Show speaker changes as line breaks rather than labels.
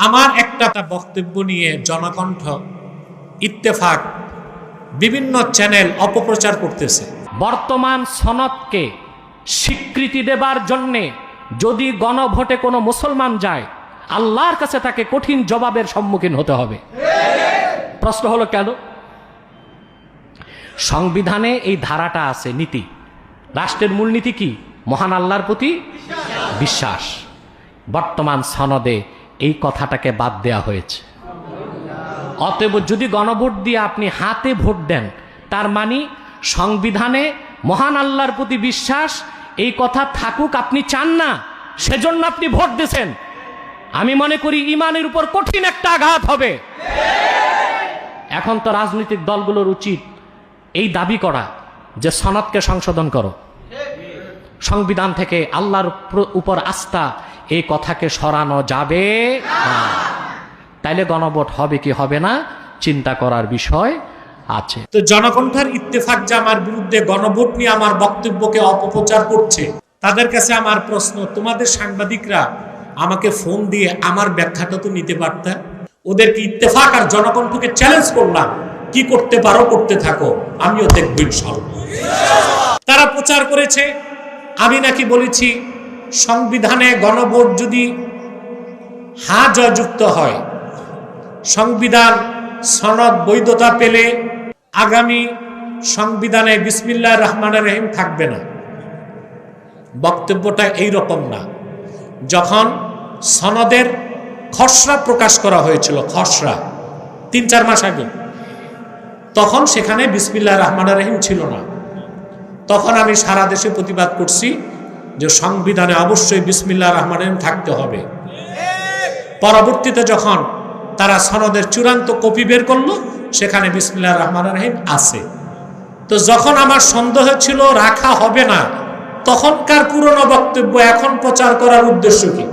আমার একটা বক্তব্য নিয়ে জনকণ্ঠ, ইত্তেফাক বিভিন্ন চ্যানেল অপপ্রচার করতেছে।
বর্তমান সনদকে স্বীকৃতি দেবার জন্যে যদি গণভোটে কোনো মুসলমান যায়, আল্লাহর কাছে তাকে কঠিন জবাবের সম্মুখীন হতে হবে। প্রশ্ন হলো কেন? সংবিধানে এই ধারাটা আছে, নীতি। রাষ্ট্রের মূলনীতি কি? মহান আল্লাহর প্রতি বিশ্বাস। বর্তমান সনদে এই কথাটাকে বাদ দেয়া হয়েছে। অতএব যদি গণভোট দিয়ে আপনি হাতে ভোট দেন, তার মানে সংবিধানে মহান আল্লাহর প্রতি বিশ্বাস এই কথা থাকুক আপনি চান না, সেজন্য আপনি ভোট দিয়েছেন। আমি মনে করি ইমানের উপর কঠিন একটা আঘাত হবে। এখন তো রাজনৈতিক দলগুলোর উচিত এই দাবি করা যে সনদকে সংশোধন করো, সংবিধান থেকে আল্লাহর উপর আস্থা এই কথাকে সরানো যাবে না। তাইলে গণভোট হবে কি হবে না চিন্তা করার বিষয় আছে।
তো জনকণ্ঠের ইত্তেফাক যে আমার বিরুদ্ধে গণভোট নিয়ে আমার বক্তব্যকে অপপ্রচার করছে, তাদের কাছে আমার প্রশ্ন, তোমাদের সাংবাদিকরা আমাকে ফোন দিয়ে আমার ব্যাখ্যাটা তো নিতে পারতে। ওদেরকে ইত্তেফাক আর জনকণ্ঠকে চ্যালেঞ্জ করলাম, কি করতে পারো করতে থাকো, আমিও দেখব ইনশাআল্লাহ। তারা প্রচার করেছে আমি নাকি বলেছি সংবিধানে গণভোট যদি হ্যাঁ জয়যুক্ত হয়, সংবিধান সনদ বৈধতা পেলে আগামী সংবিধানে বিসমিল্লাহির রহমানির রহিম থাকবে না। বক্তব্যটা এই রকম না। যখন সনদের খসড়া প্রকাশ করা হয়েছিল, খসড়া ৩-৪ মাস আগে, তখন সেখানে বিসমিল্লাহির রহমানির রহিম ছিল না। তখন আমি সারা দেশে প্রতিবাদ করছি যে সংবিধানে অবশ্যই বিসমিল্লাহির রহমানির রহিম থাকতে হবে। পরবর্তীতে যখন তারা সনদের চূড়ান্ত কপি বের করলো, সেখানে বিসমিল্লাহির রহমানির রহিম আছে। তো যখন আমার সন্দেহ ছিল রাখা হবে না, তখনকার পুরনো বক্তব্য এখন প্রচার করার উদ্দেশ্য কি?